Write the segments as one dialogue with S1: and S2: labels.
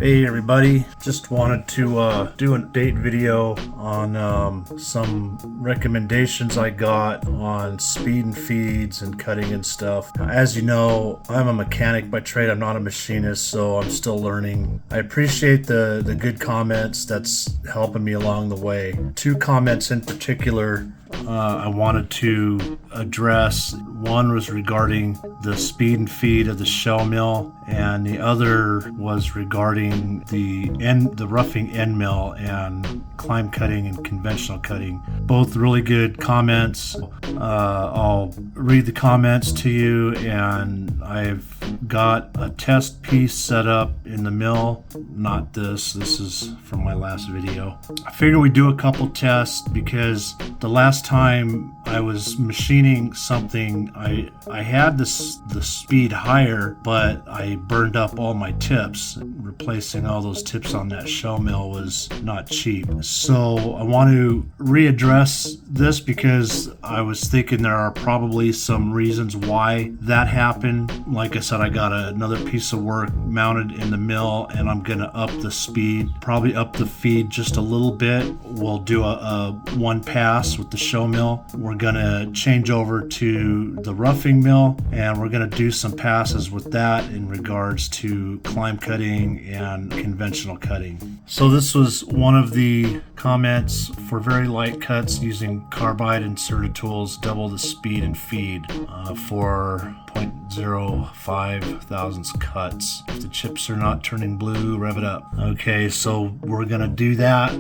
S1: Hey everybody, just wanted to do an update video on some recommendations I got on speed and feeds and cutting and stuff. As you know, I'm a mechanic by trade. I'm not a machinist, so I'm still learning. I appreciate the good comments. That's helping me along the way. Two comments in particular I wanted to address. One was regarding the speed and feed of the shell mill, and the other was regarding the roughing end mill and climb cutting and conventional cutting. Both really good comments. I'll read the comments to you, and I've got a test piece set up in the mill. Not this is from my last video. I figured we'd do a couple tests because the last time I was machining something, I had the speed higher, but I burned up all my tips. Replacing all those tips on that shell mill was not cheap. So I want to readdress this because I was thinking there are probably some reasons why that happened. Like I said, I got another piece of work mounted in the mill, and I'm going to up the speed, probably up the feed just a little bit. We'll do a one pass with the shell mill. We're going to change over to the roughing mill, and we're going to do some passes with that in regards to climb cutting and conventional cutting. So this was one of the comments: for very light cuts using carbide inserted tools, double the speed and feed for 0.05 thousandths cuts. If the chips are not turning blue, rev it up. Okay, so we're gonna do that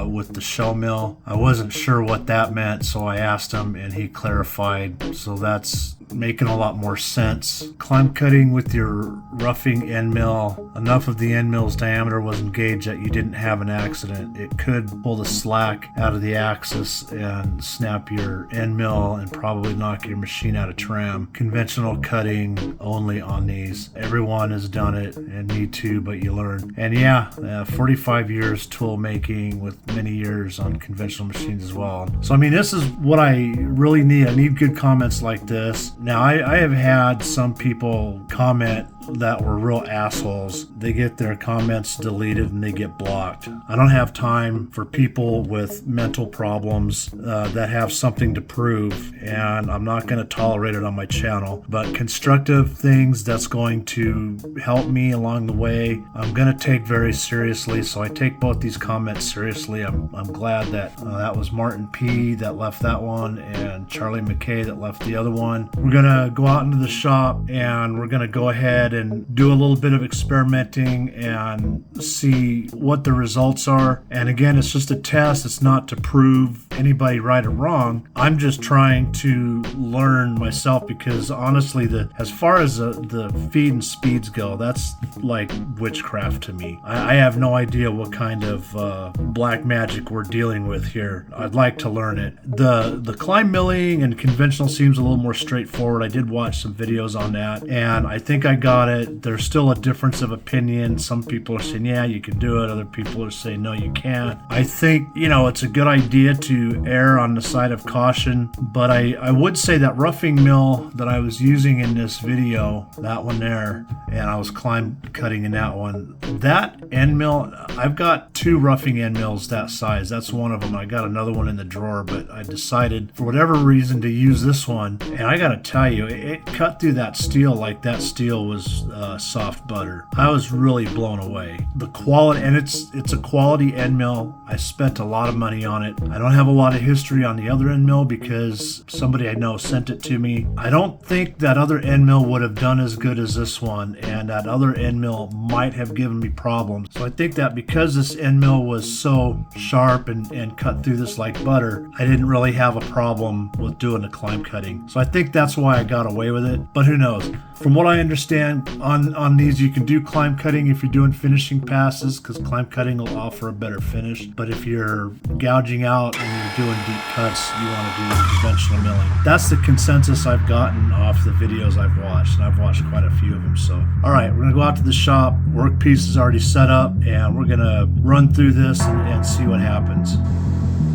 S1: with the shell mill. I wasn't sure what that meant, so I asked him and he clarified. So that's making a lot more sense. Climb cutting with your roughing end mill, enough of the end mill's diameter was engaged that you didn't have an accident. It could pull the slack out of the axis and snap your end mill and probably knock your machine out of trim. Conventional cutting only on these. Everyone has done it, and me too, but you learn. And yeah, 45 years tool making with many years on conventional machines as well. So I mean, this is what I really need. I need good comments like this. Now, I have had some people comment that were real assholes. They get their comments deleted and they get blocked. I don't have time for people with mental problems that have something to prove, and I'm not going to tolerate it on my channel. But constructive things that's going to help me along the way, I'm going to take very seriously. So I take both these comments seriously. I'm glad that that was Martin P. that left that one, and Charlie McKay that left the other one. We're going to go out into the shop and we're going to go ahead and do a little bit of experimenting and see what the results are. And again, it's just a test. It's not to prove anybody right or wrong. I'm just trying to learn myself, because honestly, as far as the feed and speeds go, that's like witchcraft to me. I have no idea what kind of black magic we're dealing with here. I'd like to learn it. The climb milling and conventional seems a little more straightforward. I did watch some videos on that, and I think I got it. There's still a difference of opinion. Some people are saying, yeah, you can do it. Other people are saying, no, you can't. I think, it's a good idea to err on the side of caution, but I would say that roughing mill that I was using in this video, that one there, and I was climb cutting in that one, that end mill, I've got two roughing end mills that size. That's one of them. I got another one in the drawer, but I decided for whatever reason to use this one, and I gotta tell you, it cut through that steel like that steel was soft butter. I was really blown away. The quality, and it's a quality end mill. I spent a lot of money on it. I don't have a lot of history on the other end mill because somebody I know sent it to me. I don't think that other end mill would have done as good as this one, and that other end mill might have given me problems. So I think that because this end mill was so sharp and cut through this like butter, I didn't really have a problem with doing the climb cutting. So I think that's why I got away with it, but who knows? From what I understand, on these you can do climb cutting if you're doing finishing passes, because climb cutting will offer a better finish. But if you're gouging out and you're doing deep cuts, you want to do conventional milling. That's the consensus I've gotten off the videos I've watched, and I've watched quite a few of them. So alright, we're going to go out to the shop. Work piece is already set up, and we're going to run through this and see what happens.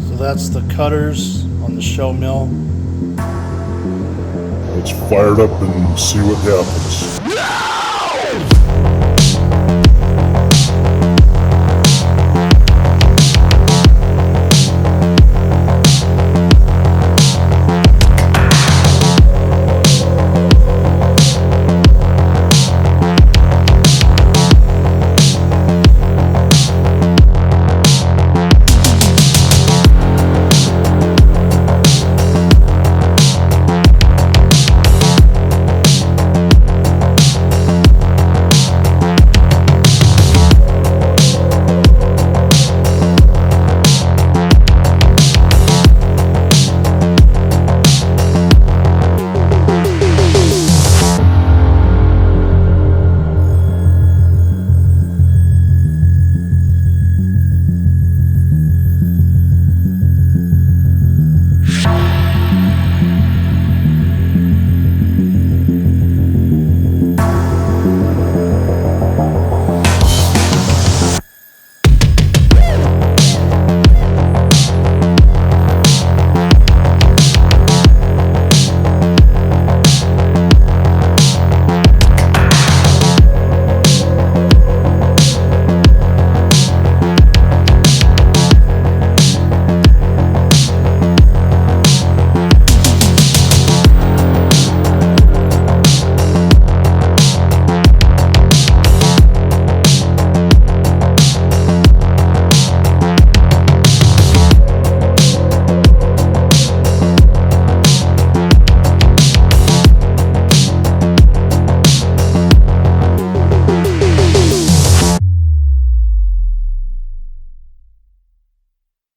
S1: So that's the cutters on the shell mill.
S2: Let's fire it up and see what happens.